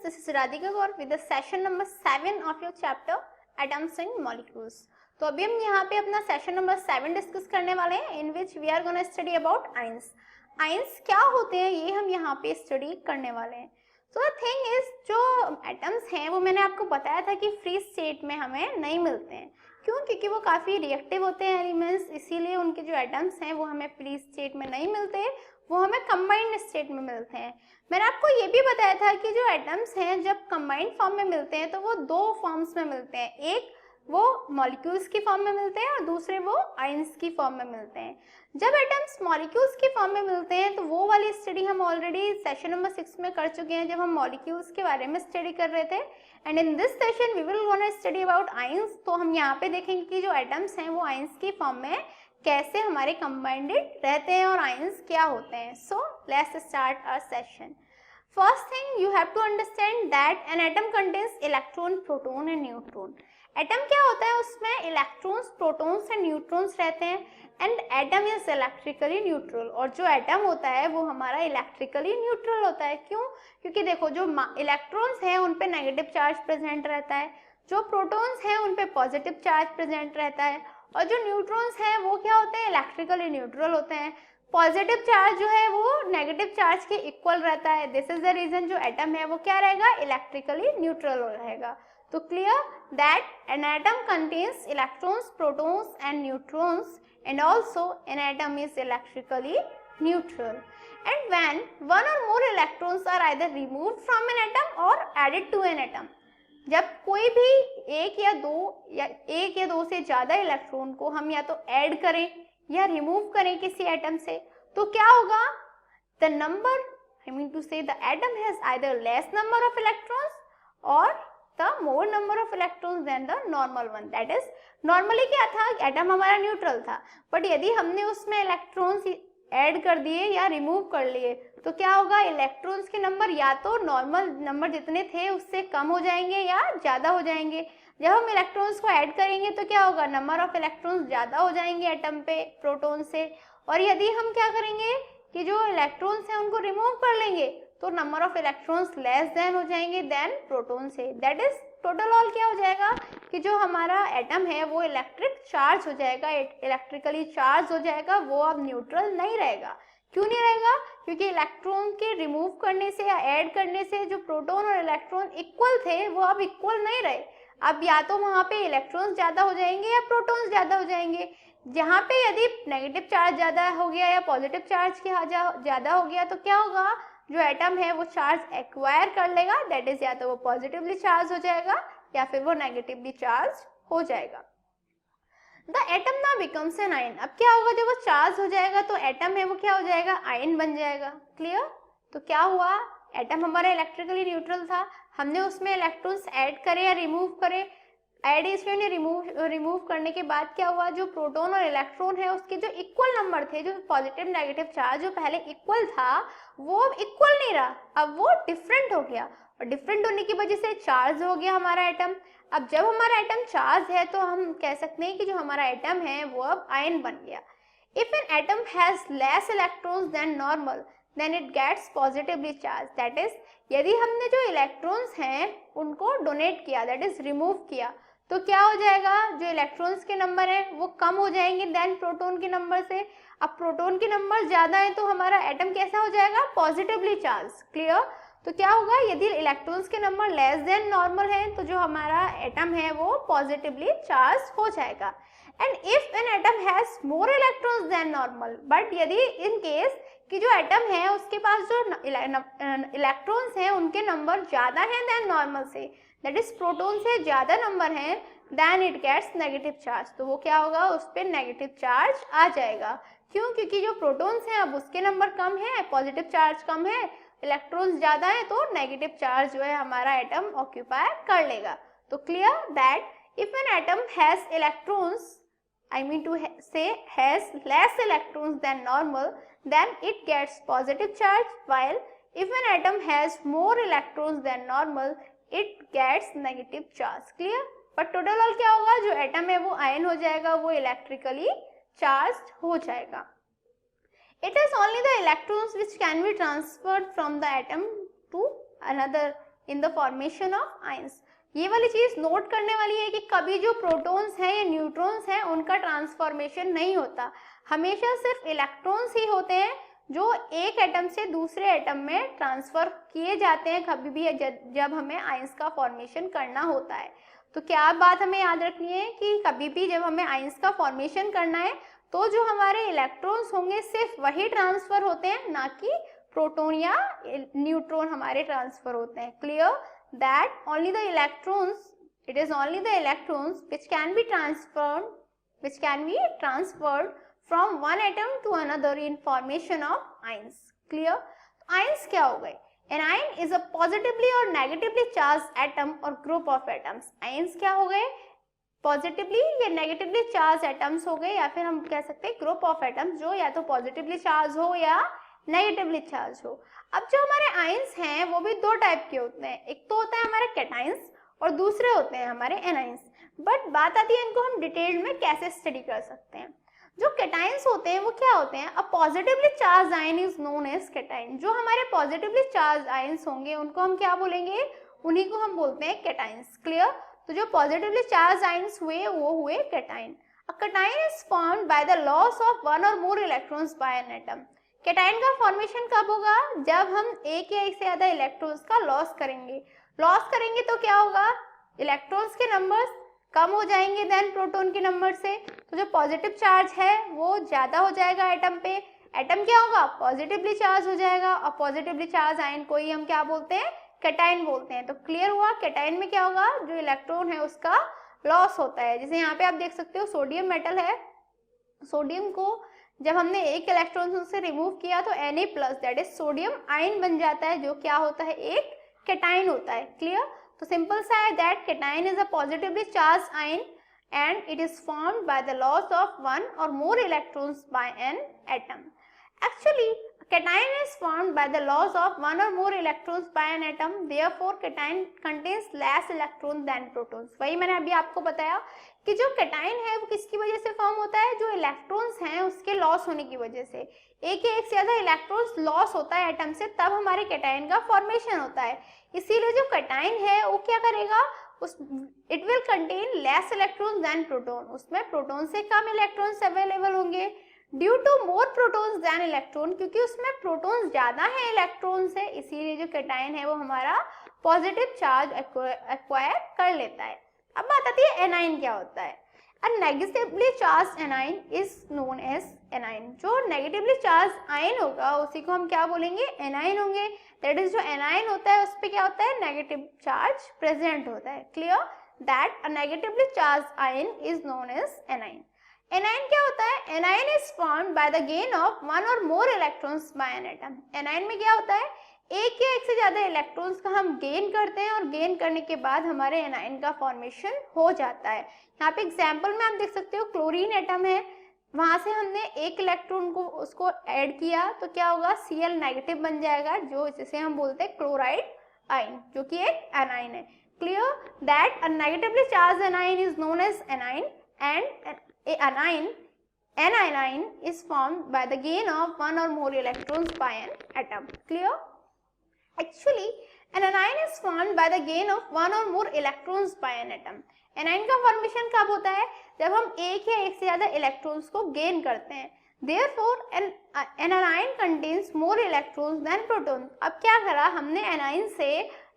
this is Radhika Gaur with the session number 7 of your chapter Atoms and Molecules. तो अभी हम यहाँ पे अपना सेशन नंबर 7 डिस्कस करने वाले हैं in which we are gonna study about ions. Ions क्या होते हैं ये हम यहाँ पे स्टडी करने वाले हैं. सो द थिंग इज जो एटम्स हैं वो मैंने आपको बताया था कि फ्री स्टेट में हमें नहीं मिलते हैं. क्यों? क्योंकि वो काफ़ी रिएक्टिव होते हैं एलिमेंट्स, इसीलिए उनके जो एटम्स हैं वो हमें फ्री स्टेट में नहीं मिलते, वो हमें कंबाइंड स्टेट में मिलते हैं. मैंने आपको ये भी बताया था कि जो एटम्स हैं जब कंबाइंड फॉर्म में मिलते हैं तो वो दो फॉर्म्स में मिलते हैं. एक वो मॉलिक्यूल्स की फॉर्म में मिलते हैं और दूसरे वो आयंस की फॉर्म में मिलते हैं. जब एटम्स मॉलिक्यूल्स की फॉर्म में मिलते हैं तो वो वाली स्टडी हम ऑलरेडी सेशन नंबर 6 में कर चुके हैं जब हम मॉलिक्यूल्स के बारे में स्टडी कर रहे थे. And in this session we will gonna study about ions. तो हम यहाँ पे देखेंगे कि जो एटम्स हैं वो आयंस की फॉर्म में कैसे हमारे कंबाइंडेड रहते हैं और आयंस क्या होते हैं. So let's start our session. First thing you have to understand that an atom contains electron, proton and neutron. Atom क्या होता है? उसमें इलेक्ट्रॉन्स, प्रोटॉन्स एंड न्यूट्रॉन्स रहते हैं. And atom is electrically neutral. और जो एटम होता है वो हमारा इलेक्ट्रिकली न्यूट्रल होता है. क्यों? क्योंकि देखो जो इलेक्ट्रॉन्स हैं उन पे नेगेटिव चार्ज प्रेजेंट रहता है, जो प्रोटॉन्स हैं उन पे पॉजिटिव चार्ज प्रेजेंट रहता है, और जो न्यूट्रॉन्स हैं वो क्या होते हैं? इलेक्ट्रिकली न्यूट्रल होते हैं. पॉजिटिव चार्ज जो है वो नेगेटिव चार्ज के इक्वल रहता है. दिस इज द रीजन जो एटम है वो क्या रहेगा? इलेक्ट्रिकली न्यूट्रल रहेगा. तो clear that an atom contains electrons, protons and neutrons and also an atom is electrically neutral. And when one or more electrons are either removed from an atom or added to an atom, जब कोई भी एक या दो से ज्यादा electron को हम या तो ऐड करें या रिमूव करें किसी एटम से, तो क्या होगा? The number, I mean to say the atom has either less number of electrons or the more number of electrons than the normal one. That is normally क्या था? एटम हमारा न्यूट्रल था, बट यदि हमने उसमें इलेक्ट्रॉन्स ऐड कर दिए या रिमूव कर लिए तो क्या होगा? इलेक्ट्रॉन्स के नंबर या तो नॉर्मल नंबर जितने थे उससे कम हो जाएंगे या ज्यादा हो जाएंगे. जब हम इलेक्ट्रॉन्स को ऐड करेंगे तो क्या होगा? नंबर ऑफ इलेक्ट्रॉन्स ज्यादा हो जाएंगे एटम पे प्रोटॉन से. और यदि हम क्या करेंगे कि जो इलेक्ट्रॉन्स हैं उनको रिमूव कर लेंगे तो number of electrons less than हो जाएंगे देन प्रोटॉन से. दैट इज टोटल ऑल क्या हो जाएगा कि जो हमारा एटम है वो इलेक्ट्रिक चार्ज हो जाएगा, इलेक्ट्रिकली चार्ज हो जाएगा, वो अब न्यूट्रल नहीं रहेगा. क्यों नहीं रहेगा? क्योंकि इलेक्ट्रॉन के रिमूव करने से या ऐड करने से जो प्रोटॉन और इलेक्ट्रॉन इक्वल थे वो अब इक्वल नहीं रहे. अब या तो वहाँ पे इलेक्ट्रॉन्स ज़्यादा हो जाएंगे या प्रोटॉन्स ज़्यादा हो जाएंगे. जहाँ पे यदि नेगेटिव चार्ज ज़्यादा हो गया या पॉजिटिव चार्ज ज़्यादा हो गया तो क्या होगा? जो एटम है वो चार्ज एक्वायर कर लेगा. दैट इज या तो वो पॉजिटिवली चार्ज हो जाएगा या फिर वो नेगेटिवली चार्ज हो जाएगा. The atom now becomes an ion. अब क्या होगा? जब वो चार्ज हो जाएगा तो एटम है वो क्या हो जाएगा? आयन बन जाएगा. क्लियर? तो क्या हुआ? एटम हमारा इलेक्ट्रिकली न्यूट्रल था, हमने उसमें इलेक्ट्रॉन्स ऐड करे या रिमूव करे. एडिशन या रिमूव करने के बाद क्या हुआ? जो प्रोटॉन और इलेक्ट्रॉन है उसके जो इक्वल नंबर थे, जो पॉजिटिव नेगेटिव चार्ज जो पहले इक्वल था वो अब इक्वल नहीं रहा, अब वो डिफरेंट हो गया. और डिफरेंट होने की वजह से चार्ज हो गया हमारा एटम. अब जब हमारा एटम चार्ज है तो हम कह सकते हैं कि जो हमारा एटम है वो अब आयन बन गया. If an atom has less electrons than normal then it gets positively charged. That is, यदि हमने जो इलेक्ट्रॉन्स हैं उनको डोनेट किया, दैट इज रिमूव किया, तो क्या हो जाएगा? जो इलेक्ट्रॉन्स के नंबर हैं वो कम हो जाएंगे देन प्रोटॉन के नंबर से. अब प्रोटॉन के नंबर ज्यादा है तो हमारा एटम कैसा हो जाएगा? Positively charge. क्लियर? तो क्या होगा? यदि इलेक्ट्रॉन्स के नंबर लेस देन नॉर्मल है तो जो हमारा एटम है वो पॉजिटिवली चार्ज हो जाएगा. And if an atom has more electrons than normal, but यदि इन केस कि जो एटम है उसके पास जो इलेक्ट्रॉन्स हैं उनके नंबर ज्यादा हैं देन नॉर्मल से, दैट इज प्रोटॉन से ज्यादा नंबर हैं, then it gets negative charge. तो वो क्या होगा? उस पर नेगेटिव चार्ज आ जाएगा. क्यों? क्योंकि जो प्रोटॉन्स हैं अब उसके नंबर कम है, पॉजिटिव चार्ज कम है, इलेक्ट्रॉन्स ज्यादा है तो नेगेटिव चार्ज जो है हमारा एटम ऑक्यूपाई कर लेगा. तो clear that if an atom has electrons, I mean to say has less electrons than normal, then it gets positive charge, while if an atom has more electrons than normal, it gets negative charge. Clear? but total all क्या होगा? जो atom है वो ion हो जाएगा, वो electrically charge हो जाएगा. It is only the electrons which can be transferred from the atom to another in the formation of ions. ये वाली चीज नोट करने वाली है कि कभी जो प्रोटॉन्स हैं या न्यूट्रॉन्स हैं उनका ट्रांसफॉर्मेशन नहीं होता, हमेशा सिर्फ इलेक्ट्रॉन्स ही होते हैं जो एक एटम से दूसरे एटम में ट्रांसफर किए जाते हैं कभी भी जब हमें आयंस का फॉर्मेशन करना होता है। तो क्या बात हमें याद रखनी है कि कभी भी जब हमें आयंस का फॉर्मेशन करना है तो जो हमारे इलेक्ट्रॉन्स होंगे सिर्फ वही ट्रांसफर होते हैं, ना कि प्रोटॉन या न्यूट्रॉन हमारे ट्रांसफर होते हैं। Clear that only the electrons, it is only the electrons which can be transferred from one atom to another in formation of ions. Clear, ions क्या हो गए? An ion is a positively or negatively charged atom or group of atoms. Ions क्या हो गए? Positively या negatively charge atoms हो गए, या फिर हम कह सकते हैं ग्रुप ऑफ एटम्स जो या तो पॉजिटिवली चार्ज हो या नेगेटिवली चार्ज हो। अब जो हमारे आयंस हैं वो भी दो टाइप के होते हैं, एक तो होता है हमारे कैटायंस और दूसरे होते हैं हमारे एनायंस। बट बात आती है इनको हम डिटेल में कैसे स्टडी कर सकते हैं। जो कैटायंस होते हैं वो क्या होते हैं? A positively charge ion is known as cation. जो हमारे पॉजिटिवली चार्ज आयंस होंगे उनको हम क्या बोलेंगे? उन्हीं को हम बोलते हैं कैटायंस। क्लियर, तो जो पॉजिटिवली चार्ज आयंस हुए वो हुए cation. A cation is formed by the loss of one or more electrons by an atom. Cation का फॉर्मेशन कब होगा? जब हम एक या एक से ज्यादा इलेक्ट्रॉन्स का लॉस करेंगे। लॉस करेंगे तो क्या होगा? इलेक्ट्रॉन्स के नंबर्स कम हो जाएंगे देन प्रोटॉन के नंबर से, तो जो पॉजिटिव चार्ज है वो ज्यादा हो जाएगा एटम पे। एटम क्या होगा? पॉजिटिवली चार्ज हो जाएगा, और पॉजिटिवली चार्ज आयन को ही हम क्या बोलते हैं? कैटायन बोलते हैं। तो क्लियर हुआ, कैटायन में क्या होगा? जो इलेक्ट्रॉन है उसका लॉस होता है। जैसे यहाँ पे आप देख सकते हो सोडियम मेटल है, सोडियम को जब हमने एक इलेक्ट्रॉन से रिमूव किया तो Na+ that is sodium ion बन जाता है, जो क्या होता है? एक कैटायन होता है। क्लियर, तो सिंपल सा है that cation is a positively charge ion and it is formed by the loss of one or more electrons by an atom. Actually, cation is formed by the loss of one or more electrons by an atom. Therefore, cation contains less electrons than protons. वही मैंने अभी आपको बताया कि जो cation है वो किसकी वजह से फॉर्म होता है? जो इलेक्ट्रॉन्स हैं उसके लॉस होने की वजह से। एक या एक से ज्यादा इलेक्ट्रॉन्स लॉस होता है एटम से, तब हमारे cation का फॉर्मेशन होता है। इसीलिए जो cation है वो क्या करेगा? It will contain less electrons than proton. उसमें प्रोटॉन से कम इलेक्ट्रॉन्स अवेलेबल होंगे due to more protons than electron, क्योंकि उसमें प्रोटॉन्स ज्यादा है इलेक्ट्रॉन से, इसीलिए जो कैटायन है वो हमारा पॉजिटिव चार्ज एक्वायर कर लेता है। अब बात आती है एनायन क्या होता है। A negatively charge anion is known as anion. जो नेगेटिवली चार्ज आयन होगा उसी को हम क्या बोलेंगे? एनायन होंगे। दैट इज जो एनायन होता है उस पे क्या होता है? नेगेटिव चार्ज प्रेजेंट होता है। Clear that a negatively charge ion is known as anion. Anion क्या होता है? Anion is formed by the gain of one or more electrons by an atom. Anion में क्या होता है? एक या एक से ज्यादा इलेक्ट्रॉन्स का हम गेन करते हैं, और गेन करने के बाद हमारे एनायन का फॉर्मेशन हो जाता है। यहाँ पे एग्जाम्पल में आप देख सकते हो क्लोरीन एटम है, वहां से हमने एक इलेक्ट्रॉन को उसको ऐड किया तो क्या होगा? Cl नेगेटिव बन जाएगा, जो जिसे हम बोलते हैं क्लोराइड आयन, जो कि एक एनायन है। Clear that a negatively charge anion is known as anion and an anion is formed by the gain of one or more electrons by an atom. Clear? Actually, an anion is formed by the gain of one or more electrons by an atom. Anion का formation कब होता है? जब हम एक या एक से ज्यादा इलेक्ट्रॉन्स को गेन करते हैं। Therefore, an anion contains more electrons than proton. अब क्या करा हमने?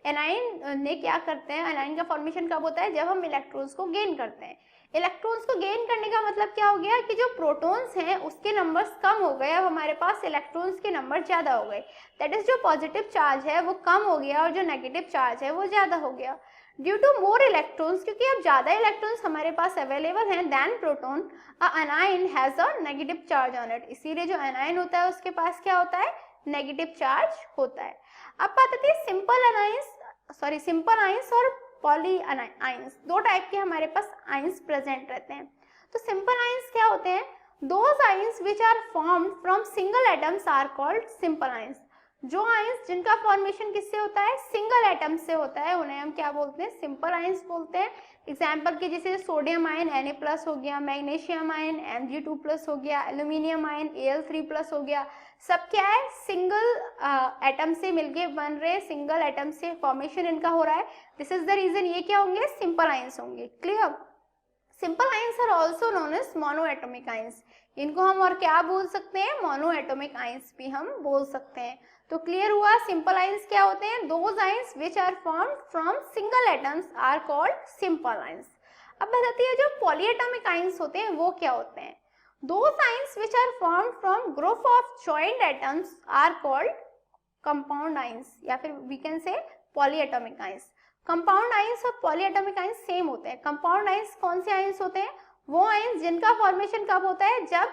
एनायन ने क्या करते हैं? एनायन का फॉर्मेशन कब होता है? जब हम इलेक्ट्रॉन्स को गेन करते हैं। इलेक्ट्रॉन्स को गेन करने का मतलब क्या हो गया? कि जो प्रोटॉन्स हैं उसके नंबर्स कम हो गए, अब हमारे पास इलेक्ट्रॉन्स के नंबर ज्यादा हो गए। दैट इज जो पॉजिटिव चार्ज है वो कम हो गया और जो नेगेटिव चार्ज है वो ज्यादा हो गया ड्यू टू मोर इलेक्ट्रॉन्स, क्योंकि अब ज्यादा इलेक्ट्रॉन्स हमारे पास अवेलेबल हैं then proton. Anion has a negative charge on it. इसीलिए जो एनायन होता है उसके पास क्या होता है? नेगेटिव चार्ज होता है। अब बात आती है सिंपल आयंस और पॉली आयंस। दो टाइप के हमारे पास आयंस प्रेजेंट रहते हैं। तो सिंपल आयंस क्या होते हैं? Those ions which are formed from single atoms are called simple ions. जो आयंस जिनका फॉर्मेशन किससे होता है? सिंगल एटम से होता है, उन्हें हम क्या बोलते हैं? सिंपल आयंस बोलते हैं। एग्जाम्पल के जैसे सोडियम आयन Na+ हो गया, मैग्नीशियम आयन Mg2+ हो गया, एल्यूमिनियम आयन Al3+ हो गया, सब क्या है, सिंगल एटम से मिलके बन रहे, सिंगल एटम से फॉर्मेशन इनका हो रहा है। दिस इज द रीजन ये क्या होंगे, सिंपल आयंस होंगे। Clear. Simple ions are also known as monoatomic ions. इनको हम और क्या बोल सकते हैं, मोनोएटॉमिक आयंस भी हम बोल सकते हैं। तो क्लियर हुआ, सिंपल आयंस क्या होते हैं, those ions which are formed from single atoms are called simple ions. अब बताती है जो पॉलीएटॉमिक आयंस होते हैं वो क्या होते हैं। Those ions which are formed from group of joint atoms are called compound ions, या फिर we can say polyatomic ions. Compound ions और पॉलीएटॉमिक आयंस सेम होते हैं। कंपाउंड आयंस कौन से आयंस होते हैं, वो आयंस जिनका फॉर्मेशन कब होता है, जब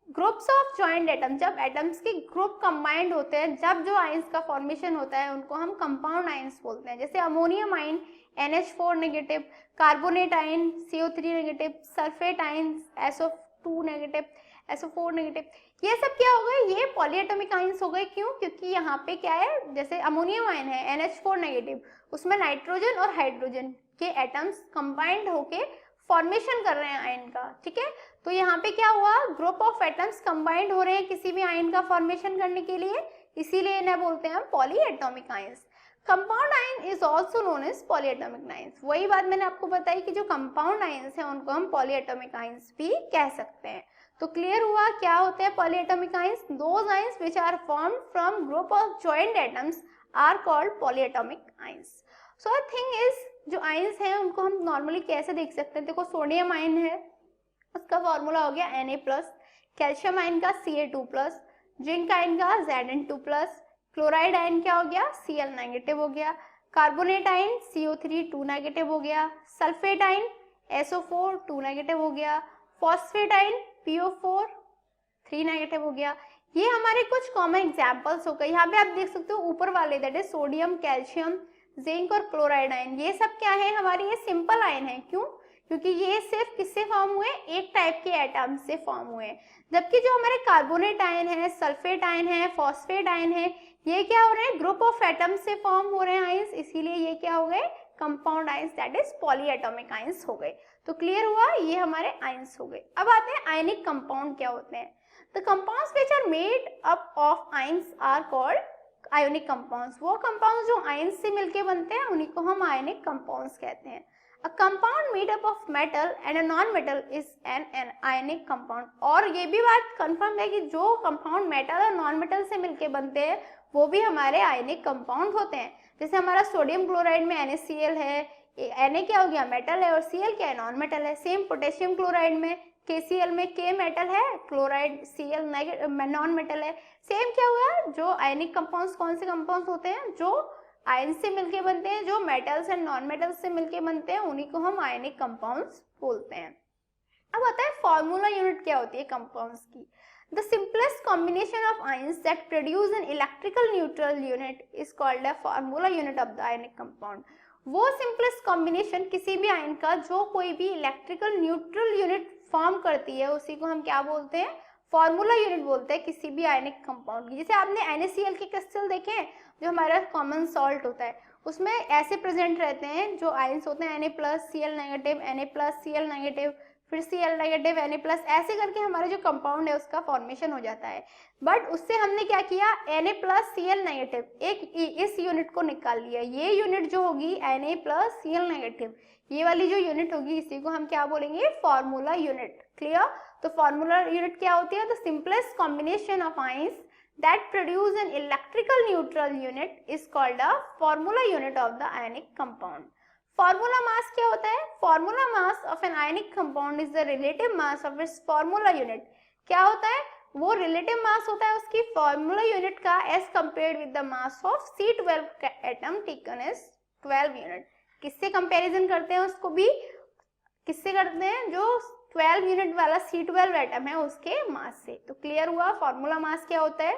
ग्रुप्स ऑफ जॉइंट एटम, जब एटम्स के ग्रुप कंबाइंड होते हैं, जब जो आयंस का फॉर्मेशन होता है उनको हम कंपाउंड आयंस बोलते हैं। जैसे ammonium ion NH4 negative, carbonate ion CO3 negative, sulphate ion SO2 negative, SO4 negative, ये सब क्या हो गए, ये पॉलीएटॉमिक आयंस हो गए। क्यों, क्योंकि यहाँ पे क्या है, जैसे अमोनियम आयन है NH4 नेगेटिव, उसमें नाइट्रोजन और हाइड्रोजन के एटम्स कंबाइंड होके फॉर्मेशन कर रहे हैं आयन का। ठीक है, तो यहाँ पे क्या हुआ, ग्रुप ऑफ एटम्स कंबाइंड हो रहे हैं किसी भी आयन का फॉर्मेशन करने के लिए, इसीलिए इन्हें बोलते हैं हम polyatomic ions. Compound ion is also known as polyatomic ions. वही बात मैंने आपको बताई कि जो कंपाउंड आयंस है उनको हम पॉलीएटॉमिक आयंस भी कह सकते हैं। तो क्लियर हुआ क्या होते हैं polyatomic ions, those ions which are formed from group of joint atoms are called polyatomic ions. So the thing is जो आयंस हैं उनको हम नॉर्मली कैसे देख सकते हैं, देखो सोडियम आयन है, उसका फॉर्मूला हो गया Na+, कैल्शियम आयन का Ca2+, जिंक आयन का Zn2+, क्लोराइड आयन क्या हो गया, Cl नेगेटिव हो गया, कार्बोनेट आयन CO3 2 नेगेटिव हो गया, सल्फेट आयन SO4 2 नेगेटिव हो गया, फॉस्फेट आयन PO4 3 नेगेटिव हो गया। ये हमारे कुछ कॉमन एग्जांपल्स हो गए। यहाँ पे आप देख सकते हो ऊपर वाले, that is sodium, calcium, zinc और क्लोराइड आयन, ये सब क्या है हमारे, ये सिंपल आयन है। क्यों, क्योंकि ये सिर्फ किससे फॉर्म हुए, एक टाइप के एटम से फॉर्म हुए। जबकि जो हमारे कार्बोनेट आयन है, सल्फेट आयन है, फॉस्फेट आयन है, ये क्या हो रहे हैं, ग्रुप ऑफ एटम से फॉर्म हो रहे हैं आयंस, इसीलिए ये क्या हो गए, compound ions, that is polyatomic ions हो गए। तो क्लियर हुआ, ये हमारे आयंस हो गए। अब आते हैं आयनिक कंपाउंड क्या होते हैं। The compounds which are made up of ions are called ionic compounds. वो कंपाउंड्स जो आयंस से मिलके बनते हैं उन्हीं को हम आयनिक कंपाउंड्स कहते हैं। A compound made up of metal and a non-metal is an ionic compound। और ये भी बात कंफर्म है कि जो कंपाउंड मेटल और नॉन मेटल से मिलके बनते हैं वो भी हमारे आयनिक कंपाउंड होते हैं। जैसे हमारा सोडियम क्लोराइड में NaCl है, Na क्या हो गया, मेटल है, और Cl क्या है, नॉन मेटल है। सेम पोटेशियम क्लोराइड में KCl में K मेटल है, क्लोराइड Cl नॉन मेटल है। सेम क्या हुआ, जो आयनिक कंपाउंड्स कौन से कंपाउंड्स होते हैं, जो आयन से मिलके बनते हैं, जो मेटल्स एंड नॉन मेटल्स से मिलके बनते हैं, उन्हीं को हम आयनिक कंपाउंड्स बोलते हैं। अब आता है फॉर्मूला यूनिट क्या होती है कंपाउंड्स की। The simplest combination of ions that produce an electrical neutral unit is called a formula unit of the ionic compound. वो सिंपलेस्ट कॉम्बिनेशन किसी भी आयन का जो कोई भी इलेक्ट्रिकल न्यूट्रल यूनिट फॉर्म करती है, उसी को हम क्या बोलते हैं, फॉर्मूला यूनिट बोलते हैं किसी भी आयनिक कंपाउंड की। जैसे आपने NaCl के क्रिस्टल देखे हैं, जो हमारा कॉमन सॉल्ट होता है, उसमें ऐसे प्रेजेंट रहते हैं जो आयंस होते हैं Na+, Cl negative, Na+, Cl negative, फिर Cl नेगेटिव, Na+, ऐसे करके हमारे जो कंपाउंड है उसका फॉर्मेशन हो जाता है। बट उससे हमने क्या किया, Na+, Cl नेगेटिव, एक इस यूनिट को निकाल लिया। ये यूनिट जो होगी Na+, Cl नेगेटिव, ये वाली जो यूनिट होगी इसी को हम क्या बोलेंगे, फॉर्मूला यूनिट। क्लियर। तो फॉर्मूला यूनिट क्या होती है, the simplest combination of ions that produce an electrical neutral unit is called a formula unit of the ionic compound। formula mass क्या होता है, formula mass of an ionic compound is the relative mass of its formula unit। क्या होता है, वो relative mass होता है उसकी formula unit का as compared with the mass of C12 atom taken as 12 unit। किससे कंपैरिजन करते हैं उसको भी, किससे करते हैं, जो 12 यूनिट वाला C12 एटम है उसके मास से। तो क्लियर हुआ फॉर्मूला मास क्या होता है।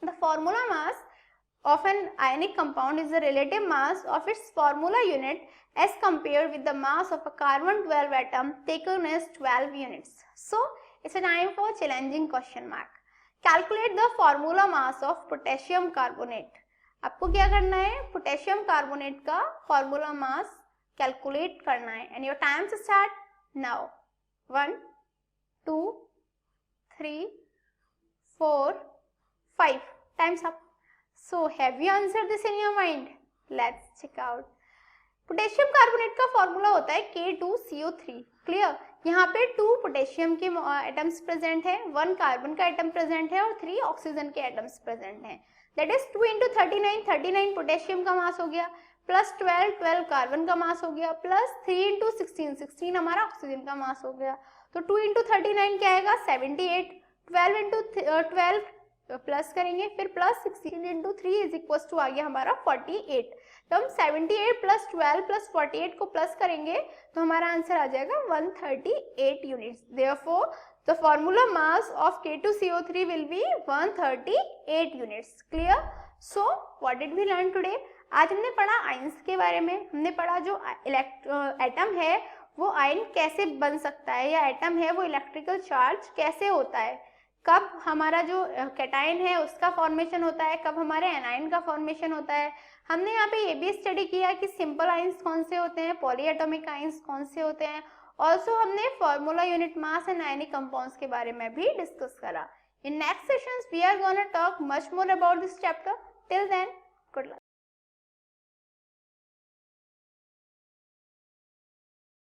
The formula mass of an ionic compound is the relative mass of its formula unit as compared with the mass of a carbon 12 atom taken as 12 units. So it's a time for challenging question mark. Calculate the formula mass of potassium carbonate. आपको क्या करना है, potassium carbonate का formula mass calculate करना है। And your time start now. 1 2 3 4 5 times up. So have you answered this in your mind? Let's check out. Potassium carbonate का formula होता है K2CO3. क्लियर? यहाँ पे 2 पोटेशियम के एटम्स प्रेजेंट है, 1 कार्बन का एटम प्रेजेंट है और 3 ऑक्सीजन के एटम्स प्रेजेंट हैं. दैट इज 2 into 39, 39 पोटेशियम का मास हो गया, प्लस 12, 12 कार्बन का मास हो गया, प्लस 3 into 16, 16 हमारा ऑक्सीजन का मास हो गया. तो 2 into 39 क्या आएगा? 78. 12 into 12 प्लस करेंगे, फिर plus 16 into 3 is equal to आ गया हमारा 48. तो हम 78 प्लस 12 प्लस 48 को प्लस करेंगे तो हमारा आंसर आ जाएगा 138 units. Therefore the formula mass of K2CO3 will be 138 units. Clear? So what did we learn today? आज हमने पढ़ा आयंस के बारे में. हमने पढ़ा जो एटम है वो आयन कैसे बन सकता है, या एटम है वो इलेक्ट्रिकल चार्ज कैसे होता है, कब हमारा जो कैटायन है उसका फॉर्मेशन होता है, कब हमारे एनायन का फॉर्मेशन होता है. हमने यहाँ पे ये भी स्टडी किया कि सिंपल आयंस कौन से होते हैं, पॉलीएटॉमिक आयंस कौन से होते हैं. ऑल्सो हमने formula, unit mass and ionic compounds के बारे में भी डिस्कस करा. In next sessions we are gonna talk much more about this chapter. Till then, good luck.